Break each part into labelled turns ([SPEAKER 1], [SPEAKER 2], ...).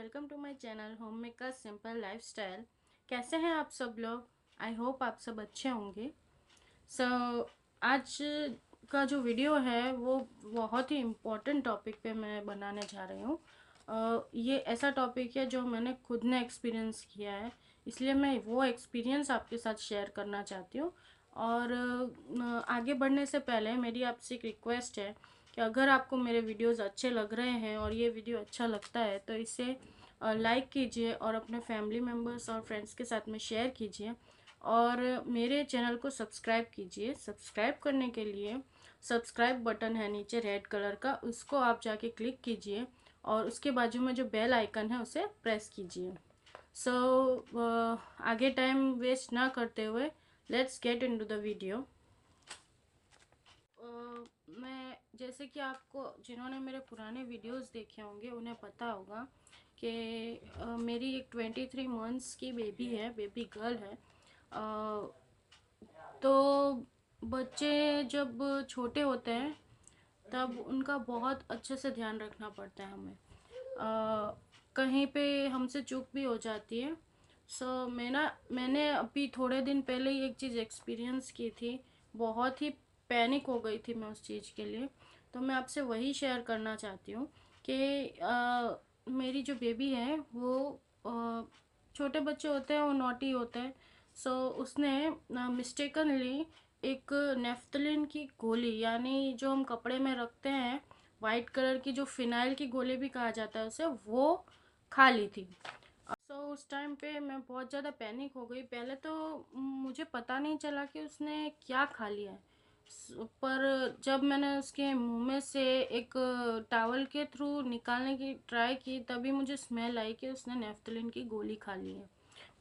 [SPEAKER 1] Welcome to my channel home maker simple lifestyle. कैसे हैं आप सब लोग? आई होप आप सब अच्छे होंगे। सो आज का जो वीडियो है वो बहुत ही इम्पोर्टेंट टॉपिक पे मैं बनाने जा रही हूँ। ये ऐसा टॉपिक है जो मैंने खुद ने एक्सपीरियंस किया है, इसलिए मैं वो एक्सपीरियंस आपके साथ शेयर करना चाहती हूँ। और आगे बढ़ने से पहले मेरी आपसे एक रिक्वेस्ट है कि अगर आपको मेरे वीडियोस अच्छे लग रहे हैं और ये वीडियो अच्छा लगता है तो इसे लाइक कीजिए और अपने फैमिली मेम्बर्स और फ्रेंड्स के साथ में शेयर कीजिए और मेरे चैनल को सब्सक्राइब कीजिए। सब्सक्राइब करने के लिए सब्सक्राइब बटन है नीचे रेड कलर का, उसको आप जाके क्लिक कीजिए और उसके बाजू में जो बेल आइकन है उसे प्रेस कीजिए। सो आगे टाइम वेस्ट ना करते हुए let's get into the video. मैं जैसे कि आपको जिन्होंने मेरे पुराने वीडियोस देखे होंगे उन्हें पता होगा कि मेरी एक 23 मंथ्स की बेबी है, बेबी गर्ल है। तो बच्चे जब छोटे होते हैं तब उनका बहुत अच्छे से ध्यान रखना पड़ता है हमें। कहीं पे हमसे चूक भी हो जाती है। मैंने अभी थोड़े दिन पहले ही एक चीज़ एक्सपीरियंस की थी। बहुत ही पैनिक हो गई थी मैं उस चीज़ के लिए। तो मैं आपसे वही शेयर करना चाहती हूँ कि मेरी जो बेबी है वो छोटे बच्चे होते हैं, वो नॉटी होते हैं। उसने मिस्टेकनली एक नेफ्थलिन की गोली, यानी जो हम कपड़े में रखते हैं, वाइट कलर की, जो फिनाइल की गोली भी कहा जाता है उसे, वो खा ली थी। उस टाइम पे मैं बहुत ज़्यादा पैनिक हो गई। पहले तो मुझे पता नहीं चला कि उसने क्या खा लिया है। पर जब मैंने उसके मुंह में से एक टावल के थ्रू निकालने की ट्राई की तभी मुझे स्मेल आई कि उसने नेफ्थलिन की गोली खा ली है।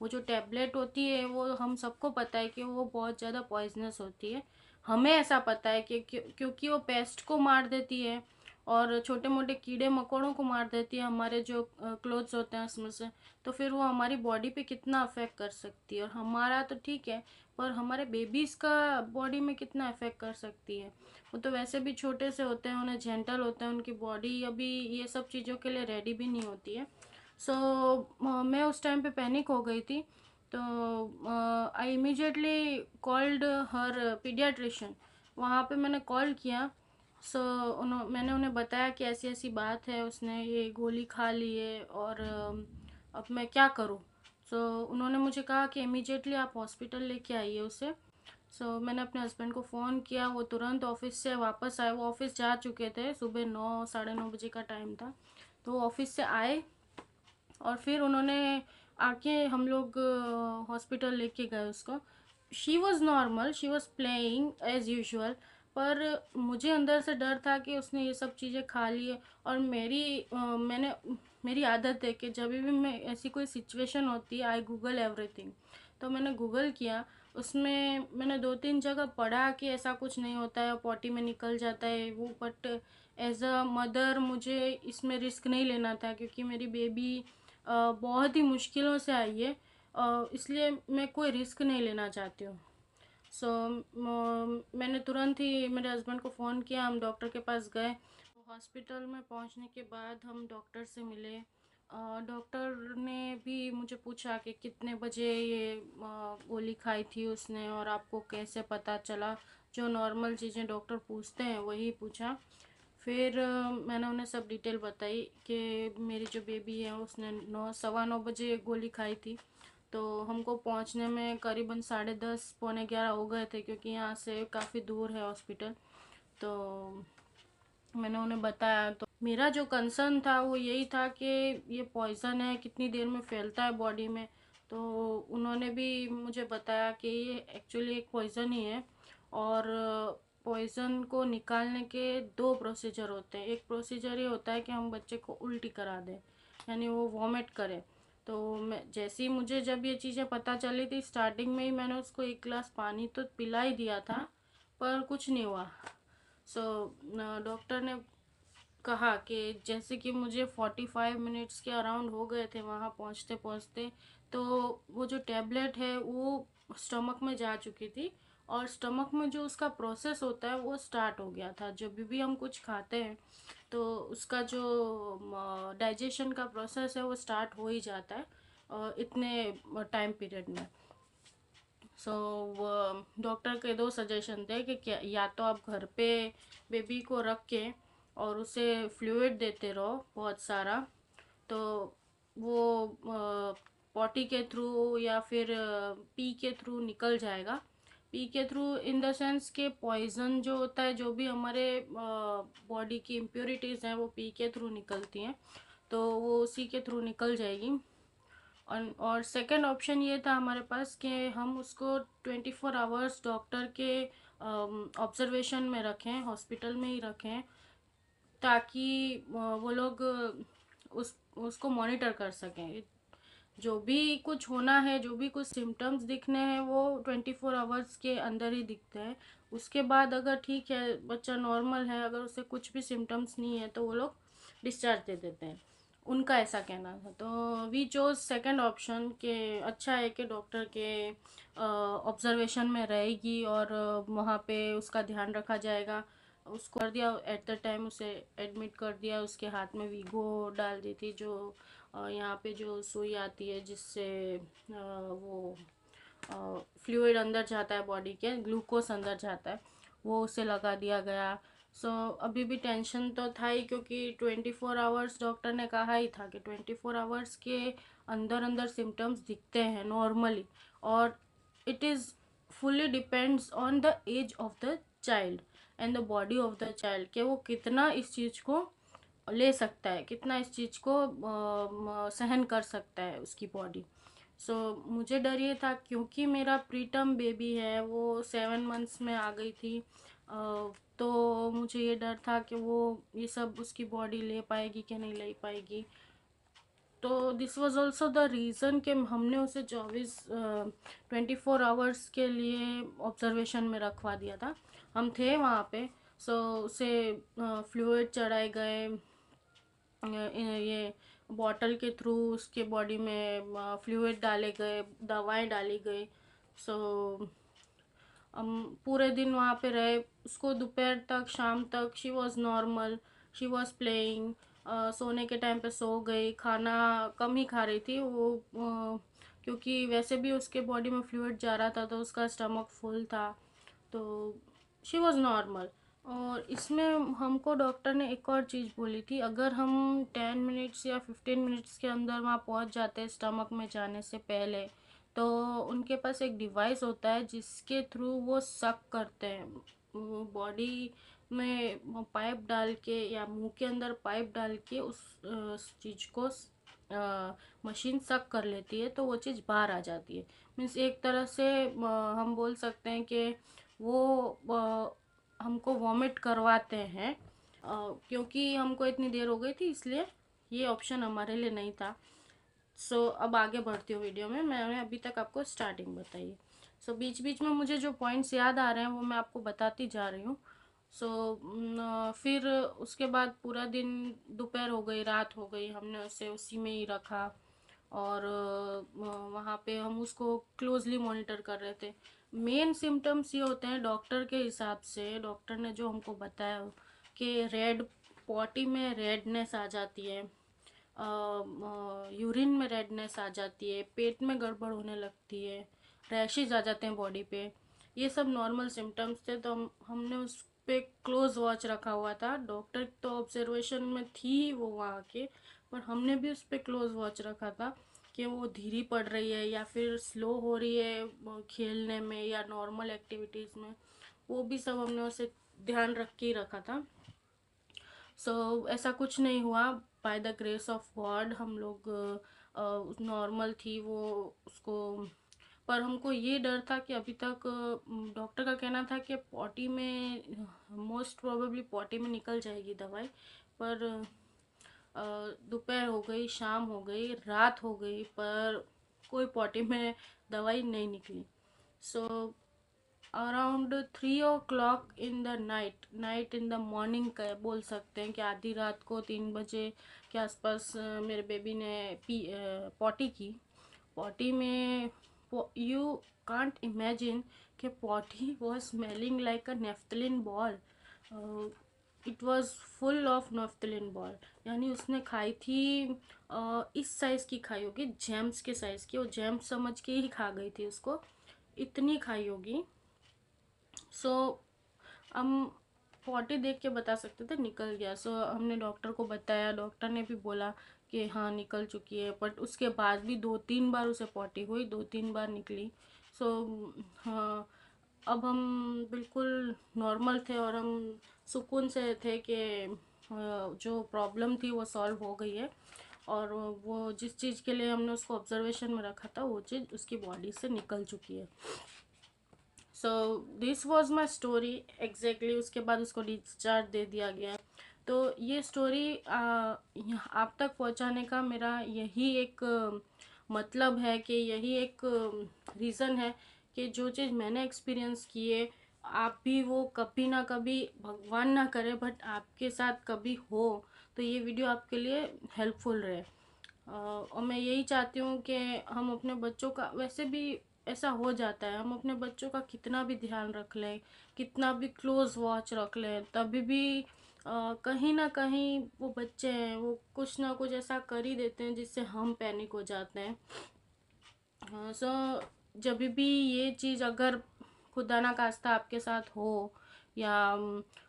[SPEAKER 1] वो जो टैबलेट होती है वो हम सबको पता है कि वो बहुत ज़्यादा पॉइजनस होती है। हमें ऐसा पता है कि क्योंकि वो पेस्ट को मार देती है और छोटे मोटे कीड़े मकोड़ों को मार देती है, हमारे जो क्लोथ्स होते हैं उसमें से। तो फिर वो हमारी बॉडी पे कितना अफेक्ट कर सकती है, और हमारा तो ठीक है पर हमारे बेबीज़ का बॉडी में कितना अफेक्ट कर सकती है। वो तो वैसे भी छोटे से होते हैं, उन्हें जेंटल होते हैं, उनकी बॉडी अभी ये सब चीज़ों के लिए रेडी भी नहीं होती है। मैं उस टाइम पे पैनिक हो गई थी। तो I immediately called her paediatrician. वहाँ पे मैंने कॉल किया। मैंने उन्हें बताया कि ऐसी ऐसी बात है, उसने ये गोली खा ली है और अब मैं क्या करूँ। उन्होंने मुझे कहा कि इमीडिएटली आप हॉस्पिटल लेके आइए उसे। मैंने अपने हस्बैंड को फ़ोन किया, वो तुरंत ऑफिस से वापस आए। वो ऑफिस जा चुके थे, सुबह 9 साढ़े 9 बजे का टाइम था। तो वो ऑफिस से आए और फिर उन्होंने आके हम लोग हॉस्पिटल लेके गए उसको। She was normal, she was playing as usual. पर मुझे अंदर से डर था कि उसने ये सब चीज़ें खा ली है। और मेरी आदत है कि जब भी मैं ऐसी कोई सिचुएशन होती है आई गूगल एवरीथिंग। तो मैंने गूगल किया, उसमें मैंने 2-3 जगह पढ़ा कि ऐसा कुछ नहीं होता है, पॉटी में निकल जाता है वो। बट एज अ मदर मुझे इसमें रिस्क नहीं लेना था क्योंकि मेरी बेबी बहुत ही मुश्किलों से आई है, इसलिए मैं कोई रिस्क नहीं लेना चाहती हूँ। मैंने तुरंत ही मेरे हस्बैंड को फ़ोन किया, हम डॉक्टर के पास गए। हॉस्पिटल में पहुंचने के बाद हम डॉक्टर से मिले। डॉक्टर ने भी मुझे पूछा कि कितने बजे ये गोली खाई थी उसने और आपको कैसे पता चला। जो नॉर्मल चीज़ें डॉक्टर पूछते हैं वही पूछा। फिर मैंने उन्हें सब डिटेल बताई कि मेरी जो बेबी है उसने 9 सवा 9 बजे गोली खाई थी। तो हमको पहुंचने में करीबन 10:30 पौने 11 हो गए थे क्योंकि यहाँ से काफ़ी दूर है हॉस्पिटल। तो मैंने उन्हें बताया, तो मेरा जो कंसर्न था वो यही था कि ये पॉइज़न है, कितनी देर में फैलता है बॉडी में। तो उन्होंने भी मुझे बताया कि ये एक्चुअली एक पॉइज़न ही है और पॉइज़न को निकालने के 2 प्रोसीजर होते हैं। एक प्रोसीजर ये होता है कि हम बच्चे को उल्टी करा दें, यानी वो वॉमिट करे। तो मैं जैसे ही मुझे जब ये चीज़ें पता चली थी, स्टार्टिंग में ही मैंने उसको 1 गिलास पानी तो पिला ही दिया था, पर कुछ नहीं हुआ। सो डॉक्टर ने कहा कि जैसे कि मुझे 45 मिनट्स के अराउंड हो गए थे वहाँ पहुँचते पहुँचते, तो वो जो टैबलेट है वो स्टमक में जा चुकी थी और स्टमक में जो उसका प्रोसेस होता है वो स्टार्ट हो गया था। जब भी हम कुछ खाते हैं तो उसका जो डाइजेशन का प्रोसेस है वो स्टार्ट हो ही जाता है इतने टाइम पीरियड में। सो डॉक्टर के दो सजेशन थे कि क्या, या तो आप घर पे बेबी को रख के और उसे फ्लूइड देते रहो बहुत सारा, तो वो पॉटी के थ्रू या फिर पी के थ्रू निकल जाएगा। पी के थ्रू इन द सेंस के पॉइजन जो होता है, जो भी हमारे बॉडी की इम्प्योरिटीज़ हैं वो पी के थ्रू निकलती हैं, तो वो उसी के थ्रू निकल जाएगी। और सेकंड ऑप्शन ये था हमारे पास कि हम उसको 24 आवर्स डॉक्टर के ऑब्जर्वेशन में रखें, हॉस्पिटल में ही रखें, ताकि वो लोग उस उसको मॉनिटर कर सकें। जो भी कुछ होना है, जो भी कुछ सिम्टम्स दिखने हैं वो 24 आवर्स के अंदर ही दिखते हैं। उसके बाद अगर ठीक है, बच्चा नॉर्मल है, अगर उसे कुछ भी सिम्टम्स नहीं है तो वो लोग डिस्चार्ज दे देते हैं। उनका ऐसा कहना था, तो वी चोज सेकंड ऑप्शन के अच्छा है कि डॉक्टर के ऑब्जर्वेशन में रहेगी और वहाँ पे उसका ध्यान रखा जाएगा। उसको कर दिया एट द टाइम, उसे एडमिट कर दिया। उसके हाथ में वीगो डाल दी थी, जो यहाँ पे जो सुई आती है जिससे वो फ्लूइड अंदर जाता है, बॉडी के ग्लूकोज अंदर जाता है, वो उसे लगा दिया गया। सो अभी भी टेंशन तो था ही, क्योंकि 24 आवर्स डॉक्टर ने कहा ही था कि 24 आवर्स के अंदर अंदर सिम्टम्स दिखते हैं नॉर्मली, और it is fully depends on the age of the child and the body of the child, कि वो कितना इस चीज़ को ले सकता है, कितना इस चीज़ को सहन कर सकता है उसकी बॉडी। सो मुझे डर ये था, क्योंकि मेरा प्रीटर्म बेबी है, वो 7 मंथ्स में आ गई थी, तो मुझे ये डर था कि वो ये सब उसकी बॉडी ले पाएगी कि नहीं ले पाएगी। तो this was also the reason कि हमने उसे 24 आवर्स के लिए ऑब्जर्वेशन में रखवा दिया था। हम थे वहाँ पे। सो उसे फ्लूइड चढ़ाए गए, ये बॉटल के थ्रू उसके बॉडी में फ्लूइड डाले गए, दवाएं डाली गई। सो हम पूरे दिन वहाँ पे रहे। उसको दोपहर तक, शाम तक she was normal, she was playing. सोने के टाइम पे सो गई। खाना कम ही खा रही थी वो, क्योंकि वैसे भी उसके बॉडी में फ्लूइड जा रहा था, तो उसका स्टमक फुल था, तो शी वॉज नॉर्मल। और इसमें हमको डॉक्टर ने एक और चीज़ बोली थी, अगर हम 10 मिनट्स या 15 मिनट्स के अंदर वहाँ पहुँच जाते हैं स्टमक में जाने से पहले, तो उनके पास एक डिवाइस होता है जिसके थ्रू वो सक करते हैं, वो बॉडी में पाइप डाल के या मुंह के अंदर पाइप डाल के उस चीज़ को मशीन सक कर लेती है, तो वो चीज़ बाहर आ जाती है। मीन्स एक तरह से हम बोल सकते हैं कि वो हमको वॉमिट करवाते हैं, क्योंकि हमको इतनी देर हो गई थी, इसलिए ये ऑप्शन हमारे लिए नहीं था। सो अब आगे बढ़ती हूँ वीडियो में। मैंने अभी तक आपको स्टार्टिंग बताई। सो बीच बीच में मुझे जो पॉइंट्स याद आ रहे हैं वो मैं आपको बताती जा रही हूँ। सो फिर उसके बाद पूरा दिन, दोपहर हो गई, रात हो गई, हमने उसे उसी में ही रखा, और वहाँ पे हम उसको क्लोजली मॉनिटर कर रहे थे। मेन सिम्टम्स ये होते हैं डॉक्टर के हिसाब से, डॉक्टर ने जो हमको बताया कि रेड, पॉटी में रेडनेस आ जाती है, यूरिन में रेडनेस आ जाती है, पेट में गड़बड़ होने लगती है, रैशेज आ जाते हैं बॉडी पे। ये सब नॉर्मल सिम्टम्स थे, तो हमने उस पे क्लोज वॉच रखा हुआ था। डॉक्टर तो ऑब्जर्वेशन में थी ही वो वहाँ के, पर हमने भी उस पे क्लोज वॉच रखा था कि वो धीरे पड़ रही है या फिर स्लो हो रही है खेलने में या नॉर्मल एक्टिविटीज़ में, वो भी सब हमने उसे ध्यान रख के ही रखा था। ऐसा कुछ नहीं हुआ, by the grace of God हम लोग नॉर्मल थी वो उसको। पर हमको ये डर था कि अभी तक डॉक्टर का कहना था कि पॉटी में, मोस्ट प्रोबेबली पॉटी में निकल जाएगी दवाई, पर दोपहर हो गई, शाम हो गई, रात हो गई, पर कोई पॉटी में दवाई नहीं निकली। So around 3 o'clock in the night in the morning का बोल सकते हैं कि आधी रात को 3 बजे के आसपास मेरे बेबी ने पॉटी की। पॉटी में यू can't imagine कि potty was smelling like a naphthalene ball. It was full of नफ्तलिन ball, यानी उसने खाई थी इस साइज़ की खाई होगी, जेम्स के साइज़ की, वो जेम्स समझ के ही खा गई थी उसको, इतनी खाई होगी। सो हम पॉटी देख के बता सकते थे निकल गया। सो हमने डॉक्टर को बताया, डॉक्टर ने भी बोला कि हाँ निकल चुकी है, बट उसके बाद भी 2-3 बार उसे पॉटी हुई, 2-3 बार निकली। सो हाँ, अब हम बिल्कुल नॉर्मल थे और हम सुकून से थे कि जो प्रॉब्लम थी वो सॉल्व हो गई है, और वो जिस चीज़ के लिए हमने उसको ऑब्जर्वेशन में रखा था वो चीज़ उसकी बॉडी से निकल चुकी है। So this was my story exactly. उसके बाद उसको डिस्चार्ज दे दिया गया। तो ये स्टोरी आप तक पहुंचाने का मेरा यही एक मतलब है, कि यही एक रीज़न है कि जो चीज़ मैंने एक्सपीरियंस की है, आप भी वो कभी ना कभी, भगवान ना करे बट आपके साथ कभी हो, तो ये वीडियो आपके लिए हेल्पफुल रहे। और मैं यही चाहती हूँ कि हम अपने बच्चों का, वैसे भी ऐसा हो जाता है, हम अपने बच्चों का कितना भी ध्यान रख लें, कितना भी क्लोज वॉच रख लें, तभी भी कहीं ना कहीं वो बच्चे हैं, वो कुछ ना कुछ ऐसा कर ही देते हैं जिससे हम पैनिक हो जाते हैं। सो जब भी ये चीज़ अगर खुदा ना खास्ता आपके साथ हो, या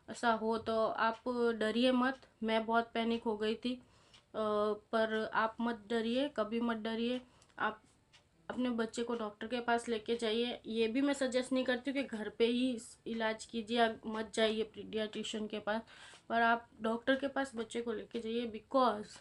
[SPEAKER 1] ऐसा हो, तो आप डरिए मत। मैं बहुत पैनिक हो गई थी, पर आप मत डरिए, कभी मत डरिए। आप अपने बच्चे को डॉक्टर के पास लेके जाइए। ये भी मैं सजेस्ट नहीं करती हूँ कि घर पे ही इलाज कीजिए, आप मत जाइए पीडियाट्रिशियन के पास, पर आप डॉक्टर के पास बच्चे को लेके जाइए, बिकॉज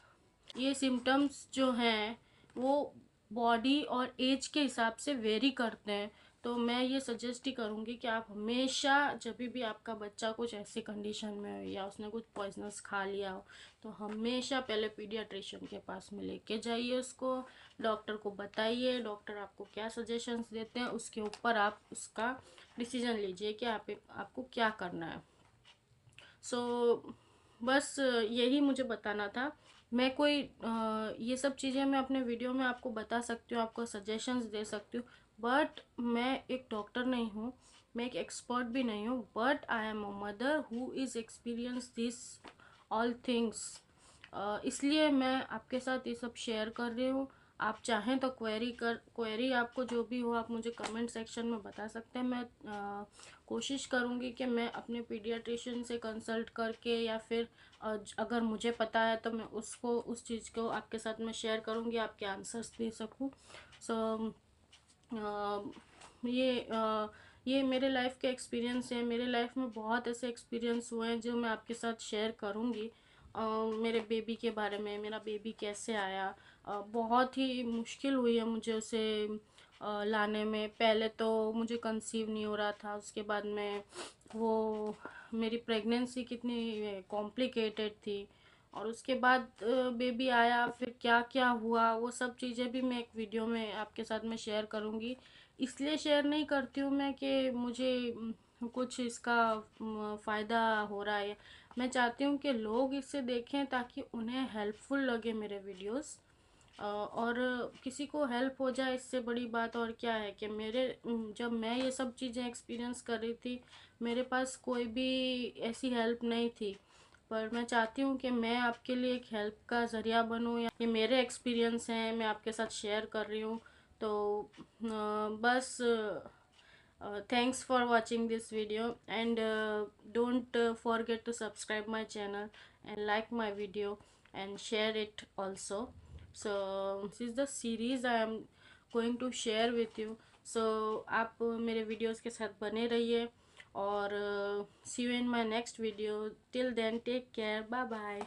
[SPEAKER 1] ये सिम्टम्स जो हैं वो बॉडी और एज के हिसाब से वेरी करते हैं। तो मैं ये सजेस्ट ही करूँगी कि आप हमेशा, जब भी आपका बच्चा कुछ ऐसी कंडीशन में हो या उसने कुछ पॉइजनस खा लिया हो, तो हमेशा पहले पीडियाट्रिशियन के पास में लेके जाइए उसको, डॉक्टर को बताइए, डॉक्टर आपको क्या सजेशंस देते हैं उसके ऊपर आप उसका डिसीजन लीजिए कि आपको क्या करना है। सो बस यही मुझे बताना था। मैं कोई ये सब चीज़ें मैं अपने वीडियो में आपको बता सकती हूँ, आपको सजेशंस दे सकती हूँ, बट मैं एक डॉक्टर नहीं हूँ, मैं एक एक्सपर्ट भी नहीं हूँ, but I am a mother who is experience this all things. इसलिए मैं आपके साथ ये सब शेयर कर रही हूँ। आप चाहें तो क्वेरी आपको जो भी हो आप मुझे कमेंट सेक्शन में बता सकते हैं। मैं कोशिश करूँगी कि मैं अपने पीडियाट्रिशियन से कंसल्ट करके, या फिर अगर मुझे पता है तो मैं उसको, उस चीज़ को आपके साथ में शेयर करूँगी, आपके आंसर्स दे सकूँ। सो ये ये मेरे लाइफ के एक्सपीरियंस है। मेरे लाइफ में बहुत ऐसे एक्सपीरियंस हुए हैं जो मैं आपके साथ शेयर करूँगी। मेरे बेबी के बारे में, मेरा बेबी कैसे आया, बहुत ही मुश्किल हुई है मुझे उसे लाने में। पहले तो मुझे कंसीव नहीं हो रहा था, उसके बाद में वो मेरी प्रेगनेंसी कितनी कॉम्प्लिकेटेड थी, और उसके बाद बेबी आया, फिर क्या क्या हुआ वो सब चीज़ें भी मैं एक वीडियो में आपके साथ में शेयर करूँगी। इसलिए शेयर नहीं करती हूँ मैं कि मुझे कुछ इसका फ़ायदा हो रहा है। मैं चाहती हूँ कि लोग इसे देखें ताकि उन्हें हेल्पफुल लगे मेरे वीडियोस, और किसी को हेल्प हो जाए, इससे बड़ी बात और क्या है। कि जब मैं ये सब चीज़ें एक्सपीरियंस कर रही थी, मेरे पास कोई भी ऐसी हेल्प नहीं थी, पर मैं चाहती हूँ कि मैं आपके लिए एक हेल्प का ज़रिया बनूँ, या ये मेरे एक्सपीरियंस हैं, मैं आपके साथ शेयर कर रही हूँ। तो बस thanks for watching this video, and don't forget to subscribe my channel and like my video and share it also. So this is the series I am going to share with you. So आप मेरे videos के साथ बने रहिए, और see you in my next video. Till then, take care. Bye bye.